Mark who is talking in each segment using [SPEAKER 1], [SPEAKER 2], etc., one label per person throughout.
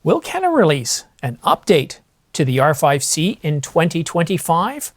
[SPEAKER 1] Will Canon release an update to the R5C in 2025?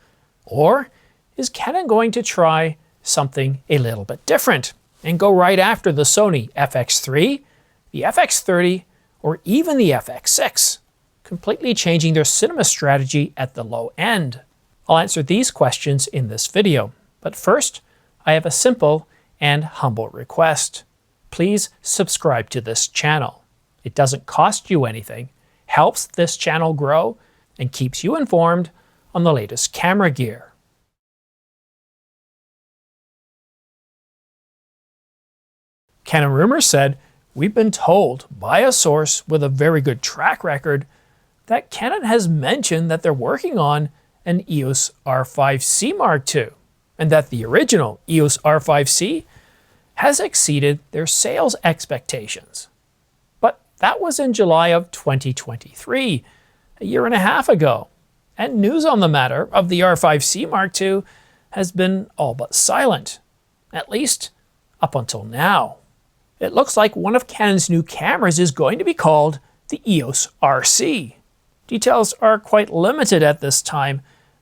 [SPEAKER 1] Or is Canon going to try something a little bit different and go right after the Sony FX3, the FX30, or even the FX6, completely changing their cinema strategy at the low end? I'll answer these questions in this video, but first, I have a simple and humble request. Please subscribe to this channel. It doesn't cost you anything, helps this channel grow, and keeps you informed on the latest camera gear. Canon Rumors said, "We've been told by a source with a very good track record that Canon has mentioned that they're working on an EOS R5C Mark II, and that the original EOS R5C has exceeded their sales expectations." But that was in July of 2023, a year and a half ago, and news on the matter of the R5C Mark II has been all but silent, at least up until now. It looks like one of Canon's new cameras is going to be called the EOS RC. Details are quite limited at this time,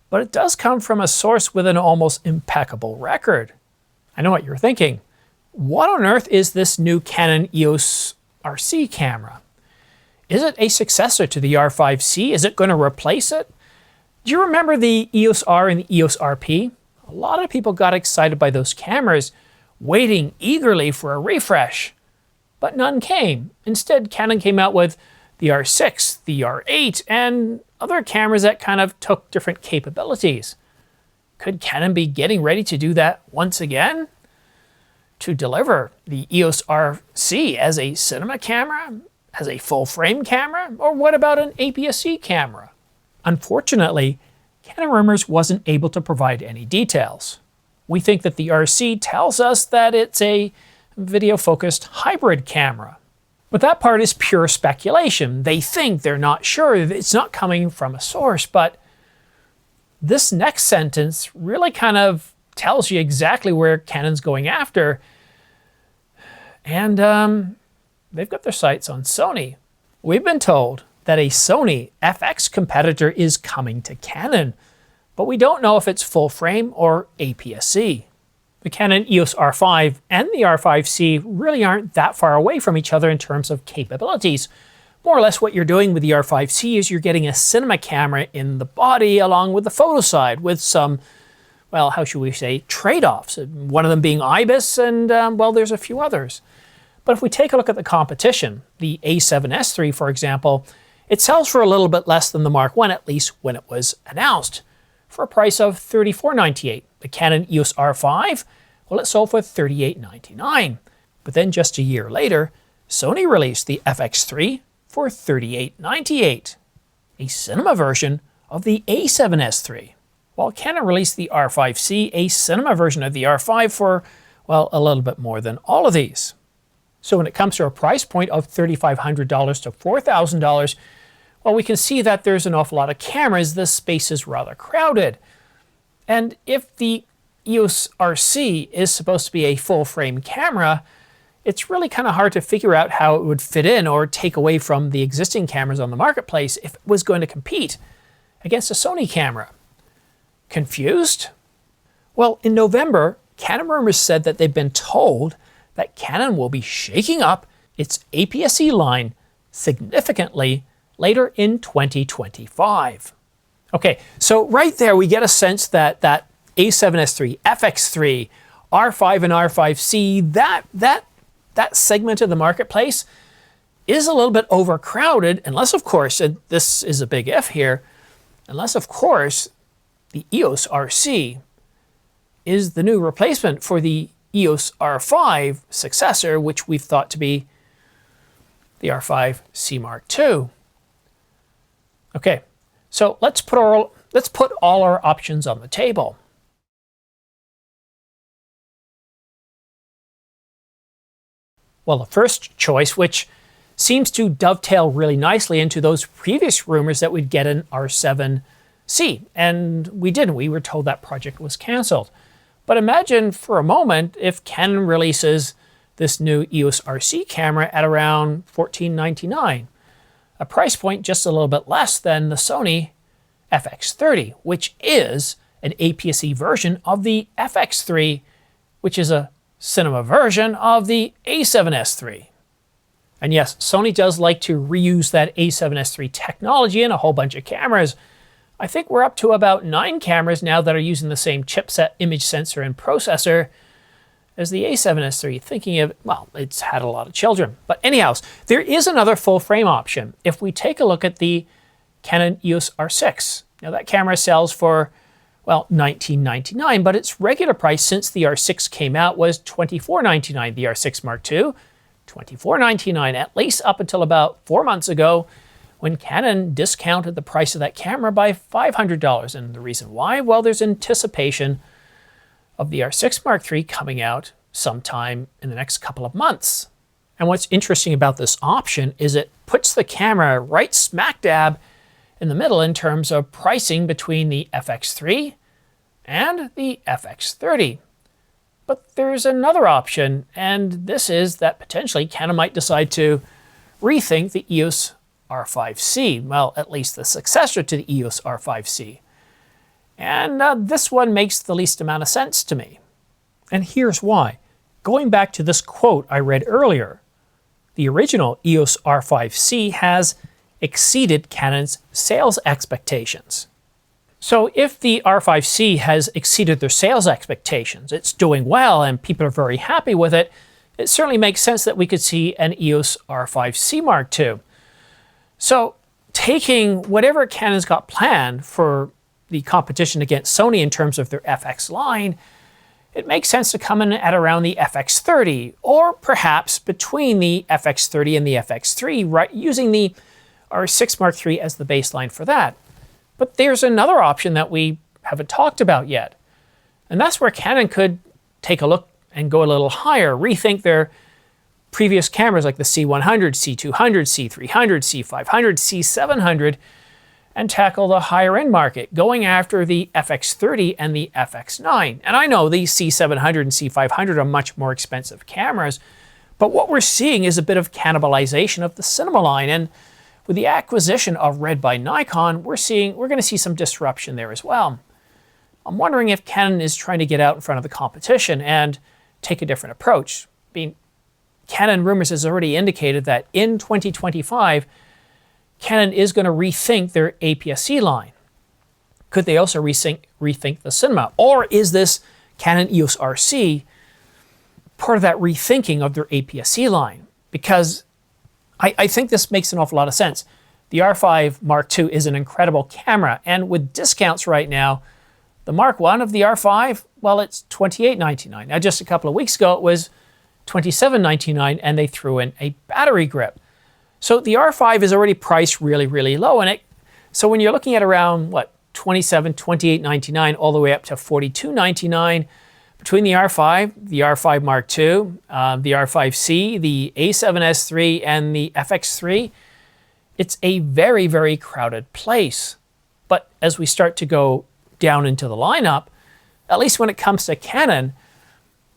[SPEAKER 1] but it does come from a source with an almost impeccable record. I know what you're thinking. What on earth is this new Canon EOS RC camera? Is it a successor to the R5C? Is it going to replace it? Do you remember the EOS R and the EOS RP? A lot of people got excited by those cameras, waiting eagerly for a refresh, but none came. Instead, Canon came out with the R6, the R8, and other cameras that kind of took different capabilities. Could Canon be getting ready to do that once again? To deliver the EOS RC as a cinema camera, as a full-frame camera, or what about an APS-C camera? Unfortunately, Canon Rumors wasn't able to provide any details. We think that the RC tells us that it's a video-focused hybrid camera. But that part is pure speculation. They think, they're not sure, it's not coming from a source, but this next sentence really kind of tells you exactly where Canon's going after. And they've got their sights on Sony. We've been told that a Sony FX competitor is coming to Canon, but we don't know if it's full frame or APS-C. The Canon EOS R5 and the R5C really aren't that far away from each other in terms of capabilities. More or less what you're doing with the R5C is you're getting a cinema camera in the body along with the photo side with some, well, how should we say, trade-offs. One of them being IBIS and, well, there's a few others. But if we take a look at the competition, the A7S III, for example, it sells for a little bit less than the Mark I, at least when it was announced, for a price of $34.98. The Canon EOS R5, well, it sold for $38.99. But then just a year later, Sony released the FX3 for $38.98, a cinema version of the A7S III, while Canon released the R5C, a cinema version of the R5 for, well, a little bit more than all of these. So when it comes to a price point of $3,500 to $4,000, well, we can see that there's an awful lot of cameras. This space is rather crowded. And if the EOS RC is supposed to be a full-frame camera, it's really kind of hard to figure out how it would fit in or take away from the existing cameras on the marketplace if it was going to compete against a Sony camera. Confused? Well, in November, Canon Rumors said that they've been told that Canon will be shaking up its APS-C line significantly later in 2025. Okay, so right there we get a sense that that A7S III, FX3, R5 and R5C, that segment of the marketplace is a little bit overcrowded, unless of course, and this is a big if here, unless of course the EOS RC is the new replacement for the EOS R5 successor, which we've thought to be the R5C Mark II. Okay, so let's put all our options on the table. Well, the first choice, which seems to dovetail really nicely into those previous rumors that we'd get an R7C, and we didn't. We were told that project was canceled. But imagine for a moment if Canon releases this new EOS RC camera at around $14.99. a price point just a little bit less than the Sony FX30, which is an APS-C version of the FX3, which is a cinema version of the A7S III. And yes, Sony does like to reuse that A7S III technology in a whole bunch of cameras. I think we're up to about 9 cameras now that are using the same chipset, image sensor, and processor as the A7S III, thinking of, well, it's had a lot of children. But anyhow, there is another full frame option. If we take a look at the Canon EOS R6, now that camera sells for, well, $19.99, but its regular price since the R6 came out was $24.99. The R6 Mark II, $24.99, at least up until about 4 months ago when Canon discounted the price of that camera by $500. And the reason why? Well, there's anticipation of the R6 Mark III coming out sometime in the next couple of months. And what's interesting about this option is it puts the camera right smack dab in the middle in terms of pricing between the FX3 and the FX30. But there's another option, and this is that potentially Canon might decide to rethink the EOS R5C, well, at least the successor to the EOS R5C. And this one makes the least amount of sense to me. And here's why. Going back to this quote I read earlier, the original EOS R5C has exceeded Canon's sales expectations. So if the R5C has exceeded their sales expectations, it's doing well and people are very happy with it, it certainly makes sense that we could see an EOS R5C Mark II. So taking whatever Canon's got planned for the competition against Sony in terms of their FX line, it makes sense to come in at around the FX30, or perhaps between the FX30 and the FX3, right, using the R6 Mark III as the baseline for that. But there's another option that we haven't talked about yet, and that's where Canon could take a look and go a little higher, rethink their previous cameras like the C100, C200, C300, C500, C700, and tackle the higher end market, going after the FX30 and the FX9. And I know the C700 and C500 are much more expensive cameras, but what we're seeing is a bit of cannibalization of the cinema line. And with the acquisition of Red by Nikon, we're going to see some disruption there as well. I'm wondering if Canon is trying to get out in front of the competition and take a different approach. Canon rumors has already indicated that in 2025, Canon is going to rethink their APS-C line. Could they also rethink the cinema? Or is this Canon EOS RC part of that rethinking of their APS-C line? Because I think this makes an awful lot of sense. The R5 Mark II is an incredible camera, and with discounts right now, the Mark I of the R5, well, it's $28.99. Now, just a couple of weeks ago, it was $27.99, and they threw in a battery grip. So the R5 is already priced really, really low. So when you're looking at around, what, $28.99 all the way up to $42.99 between the R5 Mark II, the R5C, the A7S III, and the FX3, it's a very, very crowded place. But as we start to go down into the lineup, at least when it comes to Canon,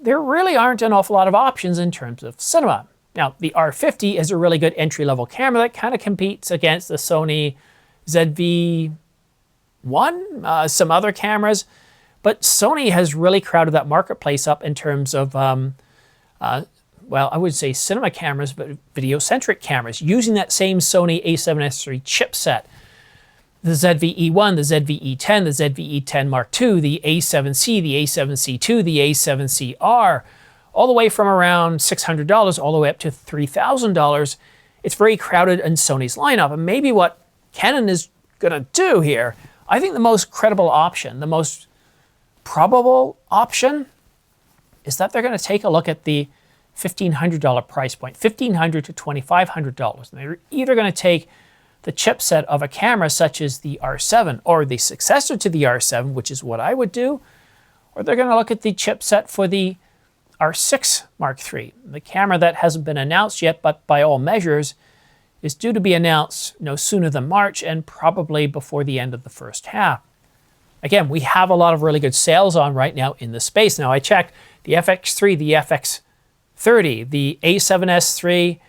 [SPEAKER 1] there really aren't an awful lot of options in terms of cinema. Now, the R50 is a really good entry-level camera that kind of competes against the Sony ZV-1, some other cameras, but Sony has really crowded that marketplace up in terms of, well, I would say cinema cameras, but video-centric cameras, using that same Sony A7S III chipset. The ZV-E1, the ZV-E10, the ZV-E10 Mark II, the A7C, the A7C II, the A7CR, all the way from around $600 all the way up to $3,000. It's very crowded in Sony's lineup. And maybe what Canon is going to do here, I think the most credible option, the most probable option, is that they're going to take a look at the $1,500 price point, $1,500 to $2,500. And they're either going to take the chipset of a camera such as the R7 or the successor to the R7, which is what I would do, or they're going to look at the chipset for the R6 Mark III, the camera that hasn't been announced yet, but by all measures is due to be announced no sooner than March and probably before the end of the first half. Again, we have a lot of really good sales on right now in the space. Now, I checked the FX3, the FX30, the A7S III,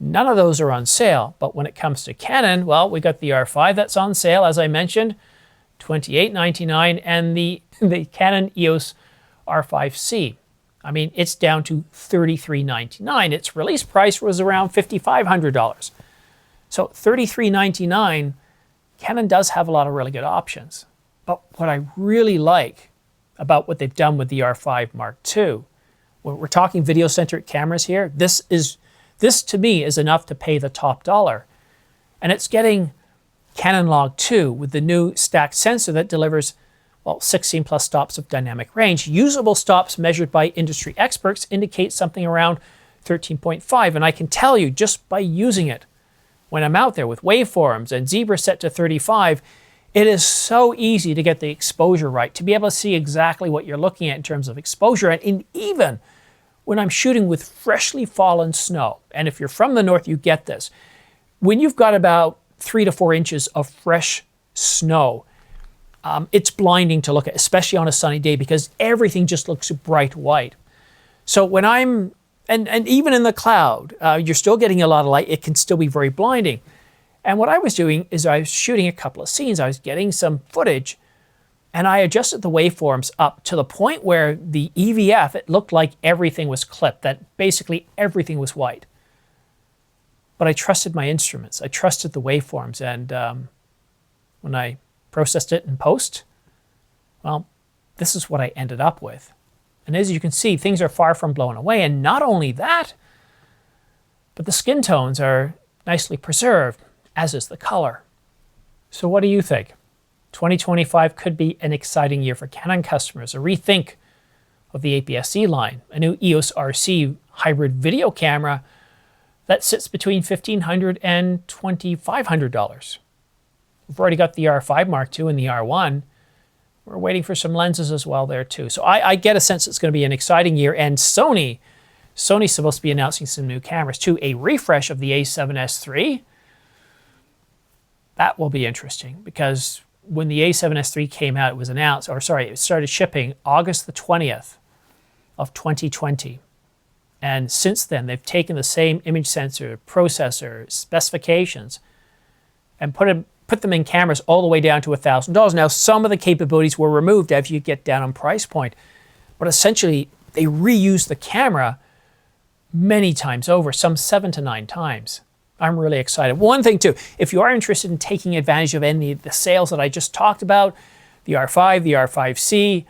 [SPEAKER 1] None of those are on sale, but when it comes to Canon, well, we got the R5 that's on sale, as I mentioned, $28.99, and the Canon EOS R5C. I mean, it's down to $33.99. Its release price was around $5,500. So $33.99, Canon does have a lot of really good options. But what I really like about what they've done with the R5 Mark II, when we're talking video-centric cameras here, this to me is enough to pay the top dollar. And it's getting Canon Log 2 with the new stacked sensor that delivers, well, 16 plus stops of dynamic range. Usable stops measured by industry experts indicate something around 13.5. And I can tell you just by using it, when I'm out there with waveforms and zebra set to 35, it is so easy to get the exposure right, to be able to see exactly what you're looking at in terms of exposure. And even when I'm shooting with freshly fallen snow, and if you're from the north, you get this. When you've got about 3 to 4 inches of fresh snow, it's blinding to look at, especially on a sunny day, because everything just looks bright white. So when I'm, and even in the cloud, you're still getting a lot of light, it can still be very blinding. And what I was doing is I was shooting a couple of scenes, I was getting some footage, and I adjusted the waveforms up to the point where the EVF, it looked like everything was clipped, that basically everything was white. But I trusted my instruments, I trusted the waveforms, and when I processed it in post, well, this is what I ended up with. And as you can see, things are far from blown away, and not only that, but the skin tones are nicely preserved, as is the color. So what do you think? 2025 could be an exciting year for Canon customers, a rethink of the APS-C line, a new EOS RC hybrid video camera that sits between $1,500 and $2,500. We've already got the R5 Mark II and the R1. We're waiting for some lenses as well there too. So I get a sense it's going to be an exciting year, and Sony's supposed to be announcing some new cameras too, a refresh of the a7S III. That will be interesting, because when the a7S III came out, it was announced, or sorry, it started shipping August the 20th of 2020. And since then, they've taken the same image sensor, processor, specifications, and put them in cameras all the way down to $1,000. Now, some of the capabilities were removed as you get down on price point, but essentially, they reused the camera many times over, some 7 to 9 times. I'm really excited. One thing too, if you are interested in taking advantage of any of the sales that I just talked about, the R5, the R5C,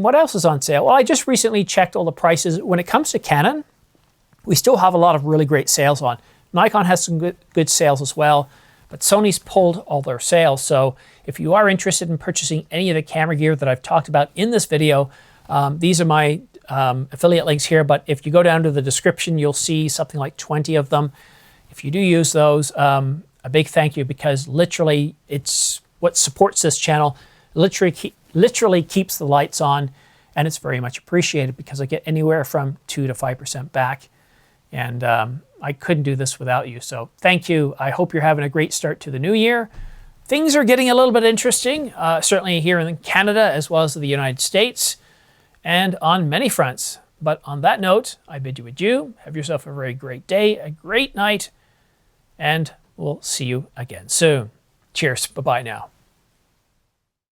[SPEAKER 1] what else is on sale? Well, I just recently checked all the prices. When it comes to Canon, we still have a lot of really great sales on. Nikon has some good sales as well, but Sony's pulled all their sales. So if you are interested in purchasing any of the camera gear that I've talked about in this video, these are my affiliate links here, but if you go down to the description, you'll see something like 20 of them. If you do use those, a big thank you, because literally it's what supports this channel, literally keeps the lights on, and it's very much appreciated, because I get anywhere from 2 to 5% back, and I couldn't do this without you. So thank you. I hope you're having a great start to the new year. Things are getting a little bit interesting, certainly here in Canada as well as the United States, and on many fronts. But on that note, I bid you adieu. Have yourself a very great day, a great night, and we'll see you again soon. Cheers. Bye-bye now.